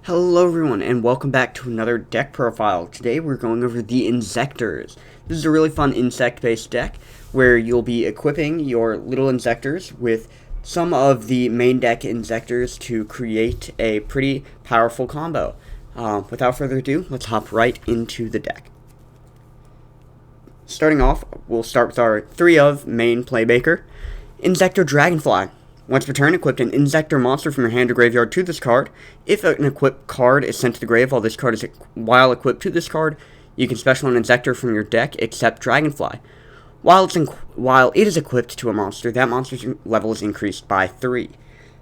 Hello everyone, and welcome back to another deck profile. Today we're going over the Inzektors. This is a really fun insect-based deck where you'll be equipping your little Inzektors with some of the main deck Inzektors to create a pretty powerful combo. Without further ado, let's hop right into the deck. Starting off, we'll start with our 3 of main playmaker, Inzektor Dragonfly. Once per turn, equip an Inzektor monster from your hand or graveyard to this card. If an equipped card is sent to the grave while this card is equipped to this card, you can special an Inzektor from your deck except Dragonfly. While it is equipped to a monster, that monster's level is increased by 3.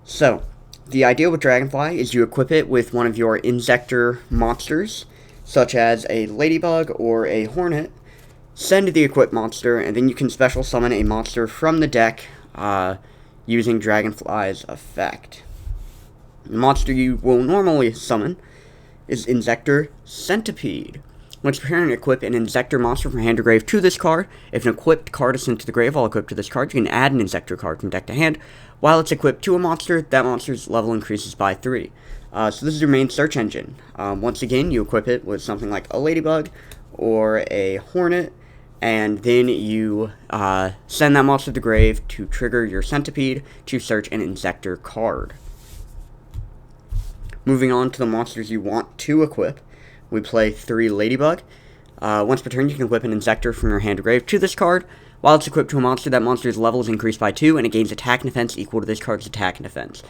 So, the idea with Dragonfly is you equip it with one of your Inzektor monsters, such as a Ladybug or a Hornet, send the equipped monster, and then you can special summon a monster from the deck, using Dragonfly's effect. The monster you will normally summon is Inzektor Centipede. Once preparing and equip an Inzektor monster from hand to grave to this card, if an equipped card is sent to the grave while equipped to this card, you can add an Inzektor card from deck to hand. While it's equipped to a monster, that monster's level increases by 3. So this is your main search engine. Once again, you equip it with something like a Ladybug or a Hornet, and then you send that monster to the grave to trigger your Centipede to search an Inzektor card. Moving on to the monsters you want to equip, we play 3 Ladybug. Once per turn, you can equip an Inzektor from your hand to grave to this card. While it's equipped to a monster, that monster's level is increased by 2, and it gains attack and defense equal to this card's attack and defense.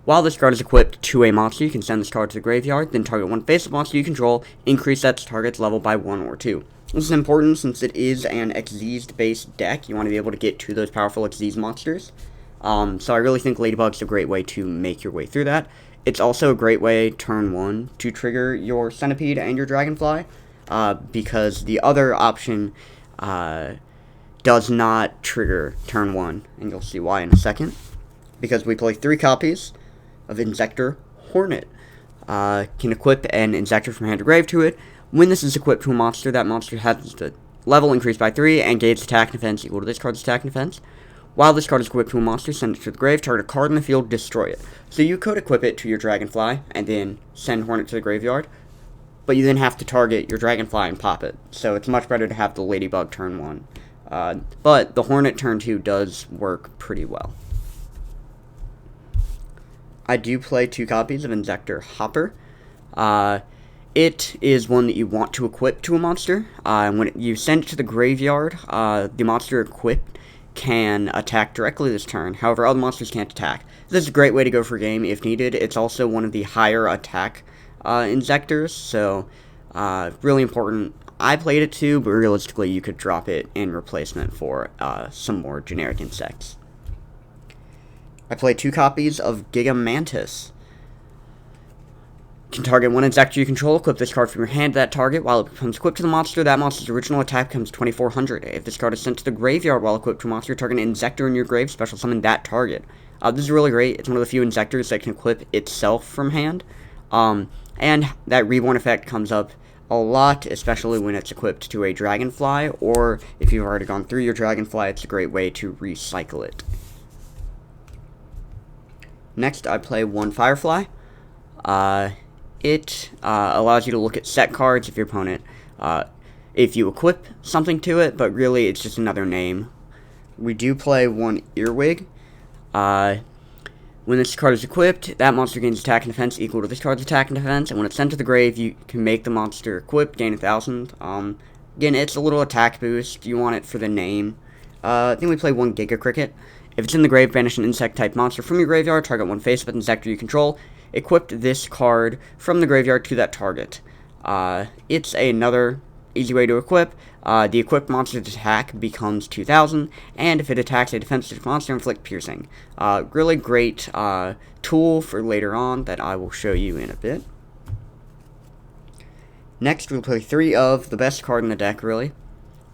While this card is equipped to a monster, you can send this card to the graveyard, then target one face-up monster you control, increase that target's level by 1 or 2. This is important since it is an Xyz-based deck. You want to be able to get to those powerful Xyz monsters. So I really think Ladybug's a great way to make your way through that. It's also a great way, turn 1, to trigger your Centipede and your Dragonfly, because the other option does not trigger turn 1, and you'll see why in a second. Because we play 3 copies of Inzektor Hornet. Can equip an Inzektor from hand to grave to it. When this is equipped to a monster, that monster has the level increased by 3 and gains attack and defense equal to this card's attack and defense. While this card is equipped to a monster, send it to the grave, target a card in the field, destroy it. So you could equip it to your Dragonfly and then send Hornet to the graveyard, but you then have to target your Dragonfly and pop it. So it's much better to have the Ladybug turn 1. But the Hornet turn 2 does work pretty well. I do play 2 copies of Inzektor Hopper. It is one that you want to equip to a monster. When you send it to the graveyard, the monster equipped can attack directly this turn. However, other monsters can't attack. This is a great way to go for a game if needed. It's also one of the higher attack Inzektors, so really important. I played it too, but realistically you could drop it in replacement for some more generic insects. I play 2 copies of Gigamantis. You can target one Inzektor you control, equip this card from your hand to that target. While it becomes equipped to the monster, that monster's original attack becomes 2400. If this card is sent to the graveyard while equipped to a monster, target an Inzektor in your grave, special summon that target. This is really great. It's one of the few Inzektors that can equip itself from hand. And that reborn effect comes up a lot, especially when it's equipped to a Dragonfly, or if you've already gone through your Dragonfly, it's a great way to recycle it. Next, I play 1 Firefly. It allows you to look at set cards if your opponent, if you equip something to it, but really it's just another name. We do play 1 Earwig. When this card is equipped, that monster gains attack and defense equal to this card's attack and defense, and when it's sent to the grave, you can make the monster equipped, gain 1000. Again, it's a little attack boost. You want it for the name. Then we play 1 Giga Cricket. If it's in the grave, banish an insect-type monster from your graveyard, target one face-up Inzektor you control, equip this card from the graveyard to that target. It's another easy way to equip. The equipped monster's attack becomes 2000, and if it attacks a defensive monster, inflict piercing. Really great tool for later on that I will show you in a bit. Next, we'll play 3 of the best card in the deck, really,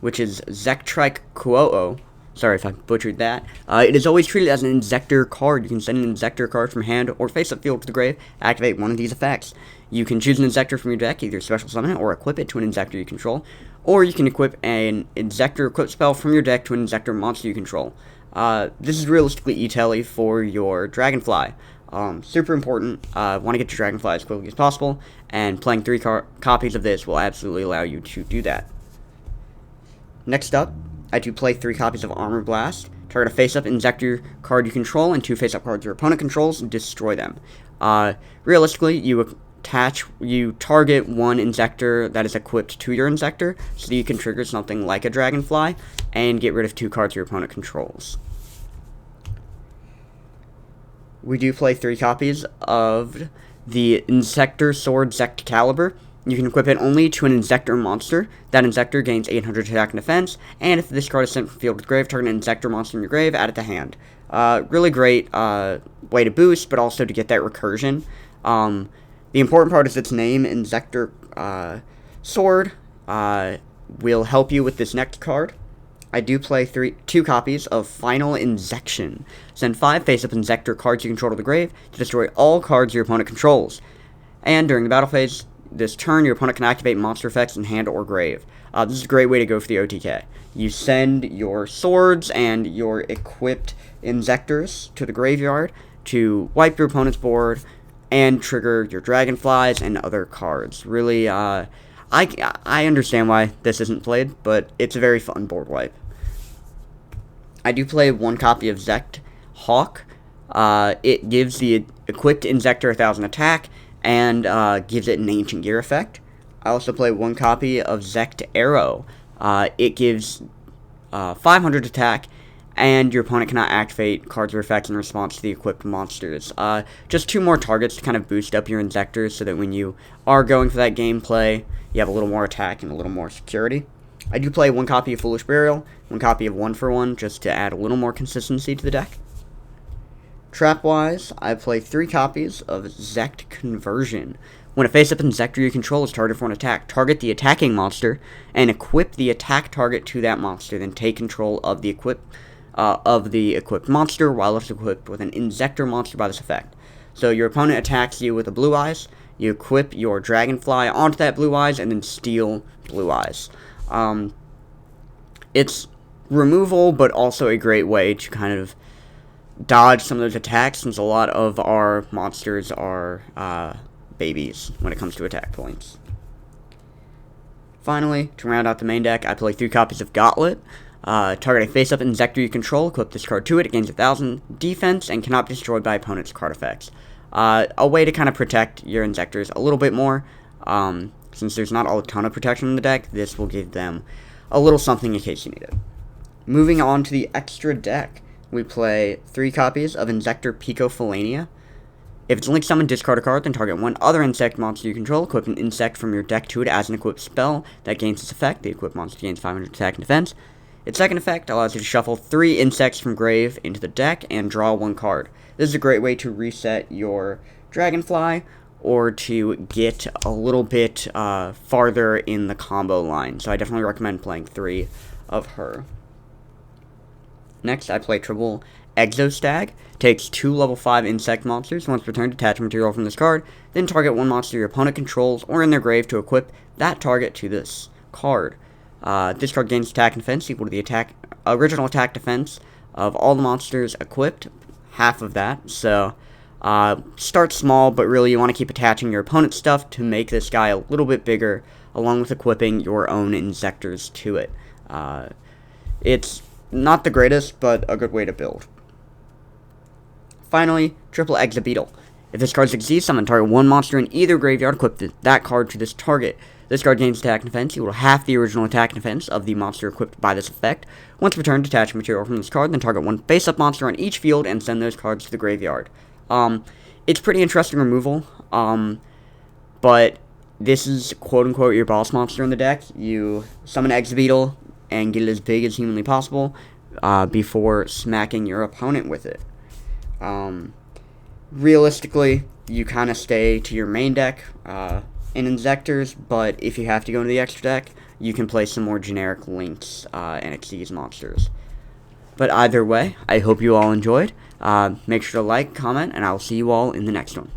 which is Zektrike Kuo-o. Sorry if I butchered that. It is always treated as an Inzektor card. You can send an Inzektor card from hand or face-up field to the grave, activate one of these effects. You can choose an Inzektor from your deck, either special summon it or equip it to an Inzektor you control, or you can equip an Inzektor equip spell from your deck to an Inzektor monster you control. This is realistically E-Telly for your Dragonfly. Super important. Want to get your Dragonfly as quickly as possible, and playing 3 copies of this will absolutely allow you to do that. Next up, I do play 3 copies of Armor Blast. Target a face-up Inzektor card you control and 2 face-up cards your opponent controls and destroy them. Realistically, you target one Inzektor that is equipped to your Inzektor, so that you can trigger something like a Dragonfly, and get rid of 2 cards your opponent controls. We do play 3 copies of the Inzektor Sword Zect-Caliber. You can equip it only to an Inzektor monster. That Inzektor gains 800 attack and defense, and if this card is sent from field to grave, target an Inzektor monster in your grave, add it to hand. Really great way to boost, but also to get that recursion. The important part is its name, Inzektor Sword, will help you with this next card. I do play 2 copies of Final Inzection. Send 5 face-up Inzektor cards you control to the grave to destroy all cards your opponent controls. And during the battle phase, this turn, your opponent can activate monster effects in hand or grave. This is a great way to go for the OTK. You send your swords and your equipped Inzektors to the graveyard to wipe your opponent's board and trigger your Dragonflies and other cards. Really, I understand why this isn't played, but it's a very fun board wipe. I do play 1 copy of Zect Hawk. It gives the equipped Inzektor 1000 attack, and gives it an Ancient Gear effect. I also play 1 copy of Zect Arrow. It gives 500 attack, and your opponent cannot activate cards or effects in response to the equipped monsters. Just 2 more targets to kind of boost up your Inzektors, so that when you are going for that gameplay, you have a little more attack and a little more security. I do play 1 copy of Foolish Burial, 1 copy of 1-for-1, just to add a little more consistency to the deck. Trap-wise, I play 3 copies of Zect Conversion. When a face-up Inzektor you control is targeted for an attack, target the attacking monster, and equip the attack target to that monster, then take control of the equipped monster while it's equipped with an Inzektor monster by this effect. So your opponent attacks you with a Blue Eyes, you equip your Dragonfly onto that Blue Eyes, and then steal Blue Eyes. It's removal, but also a great way to kind of dodge some of those attacks, since a lot of our monsters are babies when it comes to attack points. Finally, to round out the main deck, I play 3 copies of Gauntlet. Target a face-up Inzektor you control, equip this card to it, it gains 1000 defense, and cannot be destroyed by opponent's card effects. A way to kind of protect your Inzektors a little bit more. Since there's not a ton of protection in the deck, this will give them a little something in case you need it. Moving on to the extra deck, we play 3 copies of Inzektor Picofalania. If it's linked summon, discard a card, then target 1 other insect monster you control, equip an insect from your deck to it as an equipped spell that gains its effect. The equipped monster gains 500 attack and defense. Its second effect allows you to shuffle 3 insects from grave into the deck and draw 1 card. This is a great way to reset your Dragonfly, or to get a little bit farther in the combo line. So I definitely recommend playing 3 of her. Next, I play triple Exostag. Takes 2 level 5 insect monsters. Once returned, detach material from this card. Then target 1 monster your opponent controls or in their grave to equip that target to this card. This card gains attack and defense equal to the original attack defense of all the monsters equipped. Half of that. So start small, but really you want to keep attaching your opponent's stuff to make this guy a little bit bigger, along with equipping your own Inzektors to it. It's not the greatest, but a good way to build. Finally, triple Exabeetle. If this card succeeds, summon target 1 monster in either graveyard, equip that card to this target. This card gains attack and defense equal to half the original attack and defense of the monster equipped by this effect. Once returned, detach material from this card, then target 1 face-up monster on each field and send those cards to the graveyard. It's pretty interesting removal, but this is quote-unquote your boss monster in the deck. You summon Exabeetle and get it as big as humanly possible before smacking your opponent with it. Realistically, you kind of stay to your main deck in Inzektors, but if you have to go into the extra deck, you can play some more generic links and Xyz monsters. But either way, I hope you all enjoyed. Make sure to like, comment, and I will see you all in the next one.